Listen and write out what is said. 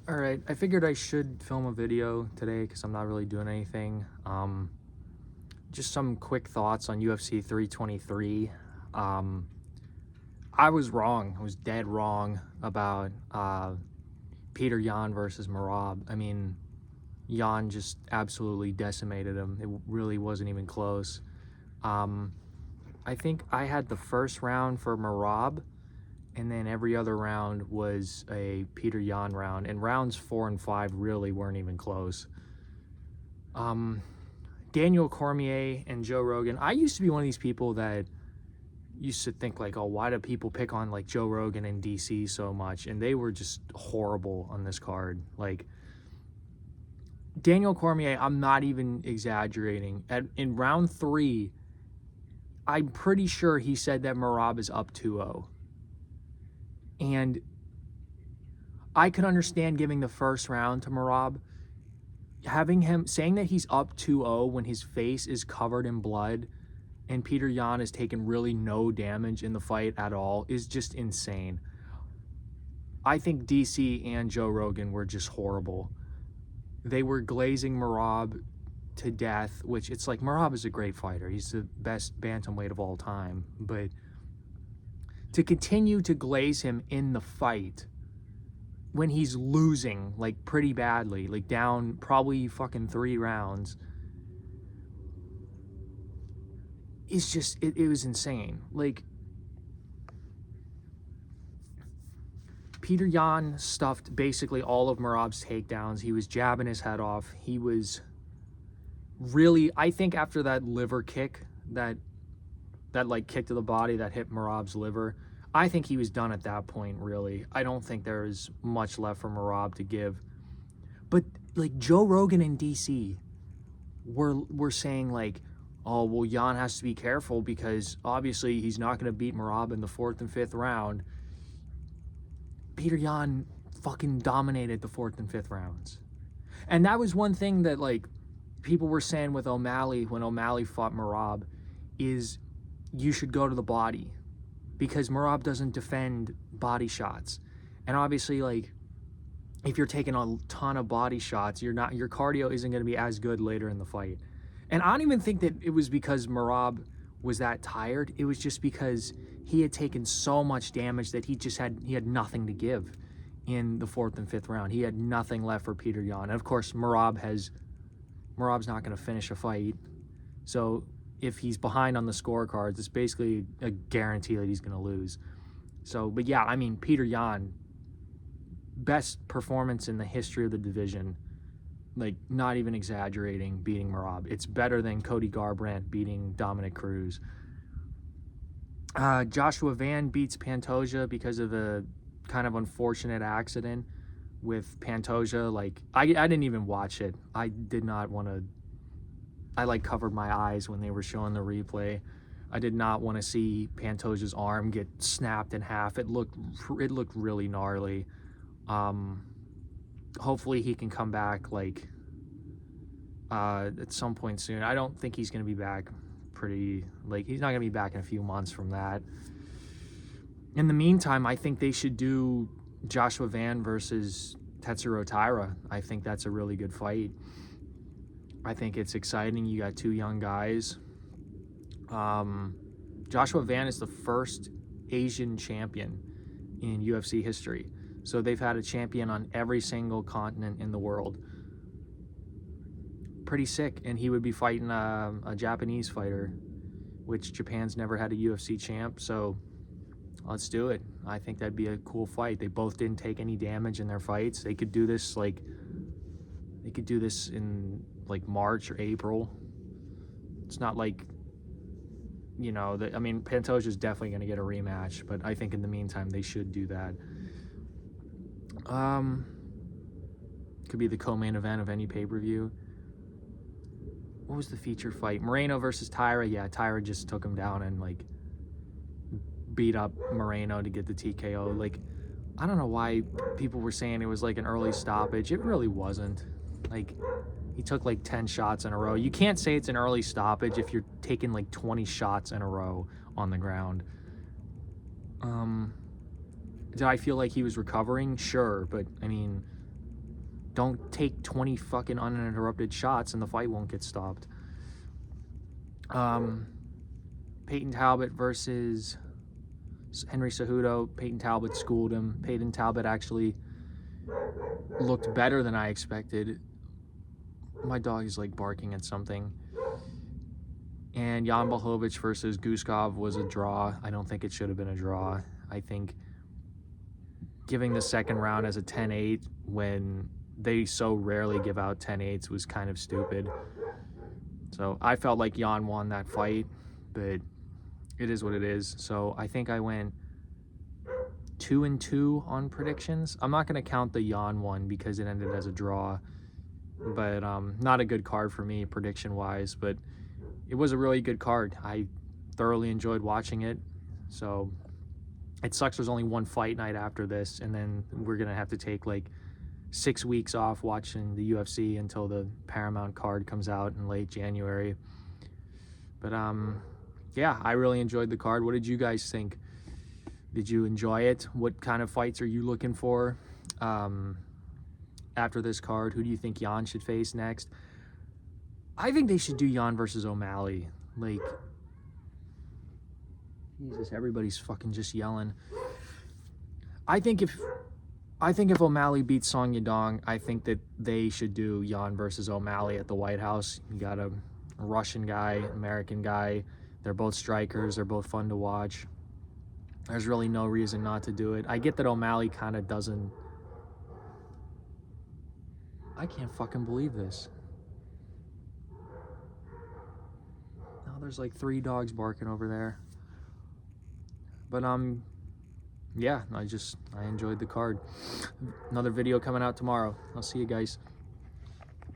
All right, I figured I should film a video today because I'm not really doing anything. Just some quick thoughts on UFC 323. Um, I was wrong. I was dead wrong about Peter Yan versus Merab. I mean, Yan just absolutely decimated him. It really wasn't even close. I think I had the first round for Merab, and then every other round was a Peter Yan round, and rounds 4 and 5 really weren't even close. Daniel Cormier and Joe Rogan. I used to be one of these people that used to think like, oh, why do people pick on like Joe Rogan and DC so much? And they were just horrible on this card. Like Daniel Cormier, I'm not even exaggerating. In round 3, I'm pretty sure he said that Merab is up 2-0. And I could understand giving the first round to Merab. Having him saying that he's up 2-0 when his face is covered in blood and Peter Yan has taken really no damage in the fight at all is just insane. I think DC and Joe Rogan were just horrible. They were glazing Merab to death, which it's like Merab is a great fighter. He's the best bantamweight of all time. But to continue to glaze him in the fight when he's losing like pretty badly, like down probably fucking 3 rounds, is just, it was insane. Like, Peter Yan stuffed basically all of Merab's takedowns. He was jabbing his head off. He was really, I think after that liver kick, that like kick to the body that hit Merab's liver, I think he was done at that point, really. I don't think there is much left for Merab to give. But like Joe Rogan and DC were saying like, oh, well, Yan has to be careful because obviously he's not going to beat Merab in the 4th and 5th round. Peter Yan fucking dominated the 4th and 5th rounds. And that was one thing that like people were saying with O'Malley when O'Malley fought Merab is you should go to the body because Merab doesn't defend body shots. And obviously, like, if you're taking a ton of body shots, your cardio isn't going to be as good later in the fight. And I don't even think that it was because Merab was that tired. It was just because he had taken so much damage that he had nothing to give in the 4th and 5th round. He had nothing left for Peter Yan. And of course, Merab's not going to finish a fight. So if he's behind on the scorecards, it's basically a guarantee that he's going to lose. So, but yeah, I mean, Peter Yan, best performance in the history of the division, like not even exaggerating, beating Merab. It's better than Cody Garbrandt beating Dominic Cruz. Joshua Van beats Pantoja because of a kind of unfortunate accident with Pantoja. Like, I didn't even watch it. I did not want to. I like covered my eyes when they were showing the replay. I did not want to see Pantoja's arm get snapped in half. It looked really gnarly. Hopefully he can come back like at some point soon. I don't think he's going to be back he's not going to be back in a few months from that. In the meantime, I think they should do Joshua Van versus Tetsuro Taira. I think that's a really good fight. I think it's exciting. You got 2 young guys. Joshua Van is the first Asian champion in UFC history. So they've had a champion on every single continent in the world. Pretty sick. And he would be fighting a Japanese fighter, which Japan's never had a UFC champ. So let's do it. I think that'd be a cool fight. They both didn't take any damage in their fights. They could do this in like March or April. It's not like, you know, I mean, Pantoja's definitely going to get a rematch, but I think in the meantime they should do that. Could be the co-main event of any pay-per-view. What was the featured fight? Moreno versus Taira. Yeah, Taira just took him down and like beat up Moreno to get the TKO. Like, I don't know why people were saying it was like an early stoppage. It really wasn't. Like, he took like 10 shots in a row. You can't say it's an early stoppage if you're taking like 20 shots in a row on the ground. Did I feel like he was recovering? Sure, but I mean, don't take 20 fucking uninterrupted shots and the fight won't get stopped. Peyton Talbot versus Henry Cejudo. Peyton Talbot schooled him. Peyton Talbot actually looked better than I expected. My dog is like barking at something. And Jan Blachowicz versus Guskov was a draw. I don't think it should have been a draw. I think giving the second round as a 10-8 when they so rarely give out 10-8s was kind of stupid. So I felt like Jan won that fight, but it is what it is. So I think I went 2-2 on predictions. I'm not going to count the Jan one because it ended as a draw, but not a good card for me prediction-wise, but it was a really good card. I thoroughly enjoyed watching it. So it sucks there's only one fight night after this, and then we're going to have to take like 6 weeks off watching the UFC until the Paramount card comes out in late January. But yeah, I really enjoyed the card. What did you guys think? Did you enjoy it? What kind of fights are you looking for after this card? Who do you think Jan should face next? I think they should do Jan versus O'Malley. Like, Jesus, everybody's fucking just yelling. I think if O'Malley beats Song Yadong, I think that they should do Jan versus O'Malley at the White House. You got a Russian guy, American guy. They're both strikers. They're both fun to watch. There's really no reason not to do it. I get that O'Malley kind of doesn't... I can't fucking believe this. Now there's like 3 dogs barking over there. But yeah, I enjoyed the card. Another video coming out tomorrow. I'll see you guys.